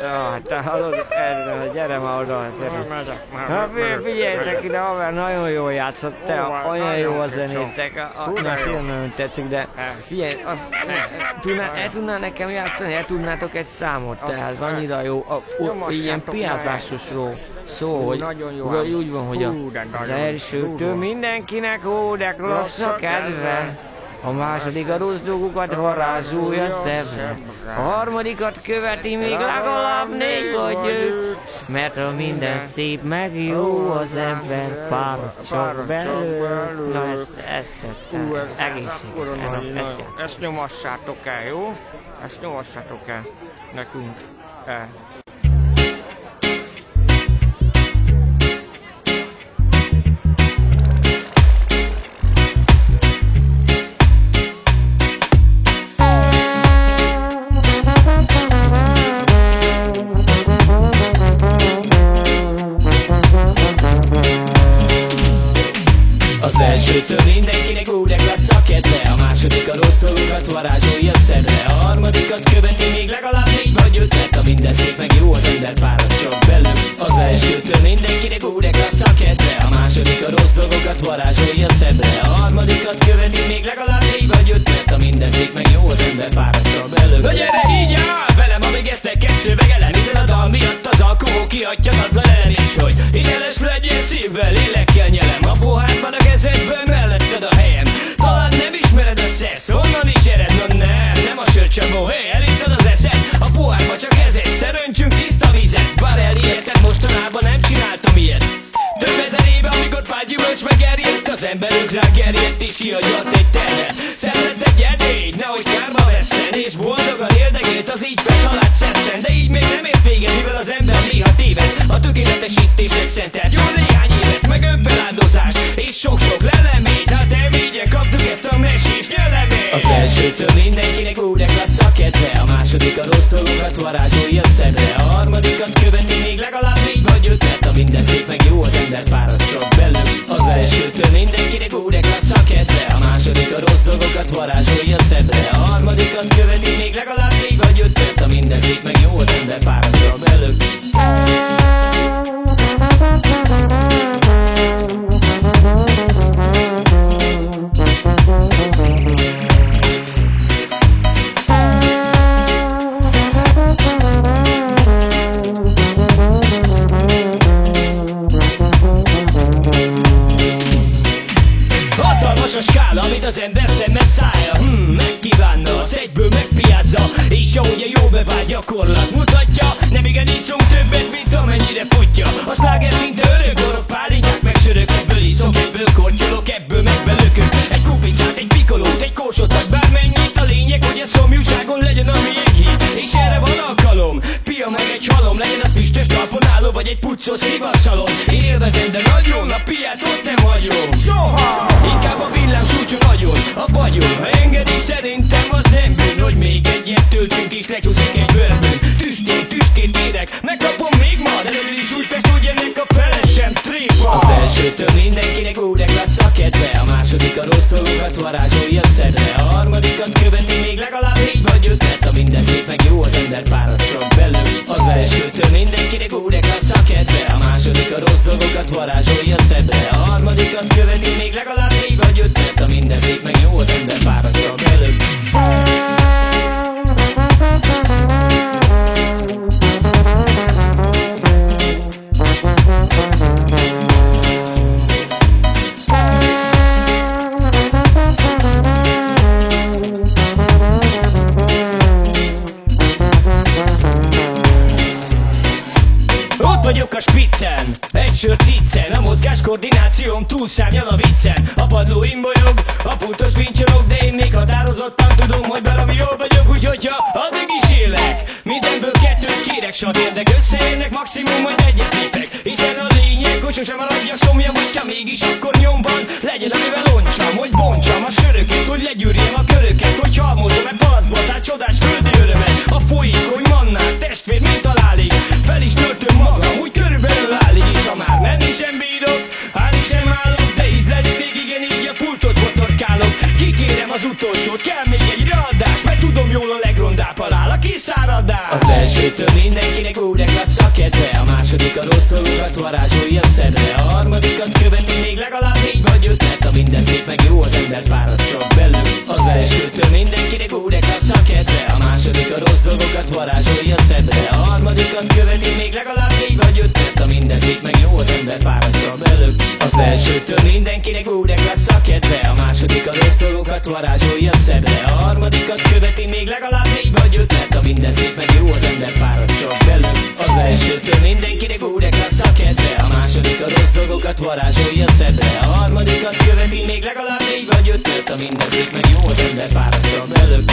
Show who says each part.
Speaker 1: Ja, te hallod, Erdőn, gyere már oda, gyere. Figyeljetek ide, haver, nagyon jól játszott, te, olyan jó a zenétek, tényleg nagyon tetszik, de figyelj, azt el tudnál nekem játszani, el tudnátok egy számot, tehát ez annyira jó, ilyen piázásosról szó, hogy úgy van, hogy az elsőtől mindenkinek ódek rossz a kedve. A második a rossz dolgokat varázsolja szemre. A harmadikat követi még legalább 4 vagy 5. Mert a minden szép meg jó az ember pár csak belül. Na ezt egészségedre.
Speaker 2: Ezt nyomassátok el, jó? Ezt nyomassátok el nekünk.
Speaker 3: Az elsőtől mindenkinek úrek lesz a kedve. A második a rossz dolgokat varázsolja szemre. A harmadikat követi még legalább 4 vagy 5. Mert a minden szép meg jó az ember párad csak belül. Az elsőtől mindenkinek úrek lesz a kedve. A második a rossz dolgokat varázsolja szemre. A harmadikat követi még legalább 4 vagy 5. Mert a minden szép meg jó az ember párad csak belül. Na gyere így áll velem, amíg ezt neked szövegelem. Hiszen a dal miatt az alkohol kiadjatatlan elem is, hogy hiteles legyél szívvel, lélekkel nyelem. A pohárban a kezedben melletted a helyem. Talán nem ismered a szesz, honnan is ered? No nem a sörcsabó, hé, elittad az eszed. A pohárba csak ezért szeröncsünk tiszta vizet. Bár eliheted, mostanában nem csináltam ilyet. Több ezer éve, amikor pár gyümölcs megerjedt, az emberünk rá gerjedt és kiadjat egy tervet. Szerzett egy edényt, nehogy kárba vesszen, és boldogan éldegélt az így feltalált szesszen. De így még nem ért véget, mivel az ember néha téved. A tökéletesítésnek szentelt jó néhány évet, meg önfeláldozást és sok-sok leleményt. Hát elmégyen kaptuk ezt a mesés nyeleményt. Az elsőtől mindenkinek úrek lesz a kedve. A második a rossz dolgokat varázsolja szemre. A harmadikat követi még legalább 4 vagy 5. Mert a minden szép meg jó az ember párad csak belül. Az elsőtől mindenkinek úrek lesz a kedve. A második a rossz dolgokat varázsolja szemre. A harmadikat követi még legalább 4 vagy 5. Mert a minden szép meg jó az ember párad csak belül. A skála, amit az ember szeme szája megkívánna, azt egyből megpiázza. És ahogy a jó bevált gyakorlat mutatja, nem igen iszunk többet, mint amennyire potja. A sláger szinte örök borok, pálinkák meg sörök. Ebből iszok, ebből kortyolok, ebből meg belökök. Egy kupicát, egy pikolót, egy kósot, vagy bármennyit. A lényeg, hogy a szomjúságon legyen ami enyhít. És erre van alkalom, pia meg egy halom. Legyen az füstös talpon álló, vagy egy puccos szivarsalon. Én élvezem, de nagyon, a piát ott nem hagyom soha. Inkább a villámsúcson nagyon a vagyon. Ha engedi, szerintem az nem bűn, hogy még egyet töltünk és lecsúszik egy bőrből. Tüskét érek, megkapom még ma. De előbb is úgy fest, hogy ennek a fele sem tréfa. Az elsőtől mindenkinek úrek lesz a kedve. A második a rossz dolgokat varázsolja szemre. A harmadikat követi még legalább 4 vagy 5. Mert a minden szép meg jó az ember párad csak belül. Az elsőtől mindenkinek úrek lesz a kedve. A második a rossz dolgokat varázsolja szemre. A harmadikat követi még legalább 4 vagy 5. Mert a minden szép meg jó az ember párad csak belül. Vagyok a spiccen, egy sör ciccen. A mozgás koordinációm túlszárnyal a viccen. A padló imbolyog, a pultos vincsorog. De én még határozottan tudom, hogy valami jól vagyok. Úgyhogy ha addig is élek, mindenből 2-t kérek. S ha érdek összeérnek, maximum majd 1-et lépek. Hiszen a lényeg, hogy sosem maradja szomjam. Hogyha mégis akkor nyomban legyen, amivel loncsam. Hogy bontsam a söröket, hogy legyűrjem a köröket. Hogy halmozom egy palacba szállt csodás földi örömet. A folyékony mannál testvér mint találig. Fel is töltöm magam, úgy körülbelül állig. És ha már menni sem bírok, állni sem állok. De ízlelni még igen, így a pultosba torkálok. Kikérem az utolsót, kell még egy readás. Mert tudom jól a legrondább halál, aki
Speaker 2: kiszáradás.
Speaker 3: Az elsőtől mindenkinek úgy klassz a kedve, a második a rossz dolgokat varázsolja szedre, a harmadikat követi még legalább 4 vagy 5, mert a minden szép meg jó, az ember fárad csak belül. Az elsőtől mindenkinek úgy klassz a kedve, a második a rossz dolgokat varázsolja szedre, a harmadikat követi még legalább 4 vagy 5, mert a minden szép meg jó, az ember fárad csak belül. Az elsőtől mindenkinek úgy klassz a kedve, a második a rossz dolgokat varázsolja szedre, a harmadikat követi még legalább 4 vagy 5, mert a minden szép meg jó, az ember fárad csak belül. Az elsőtől mindenkinek úgy klassz a kedve, a második a rossz dolgokat varázsolja szedre, a harmadikat követi még legalább 4 vagy 5, mert a minden szép meg jó, az ember fárad csak belül.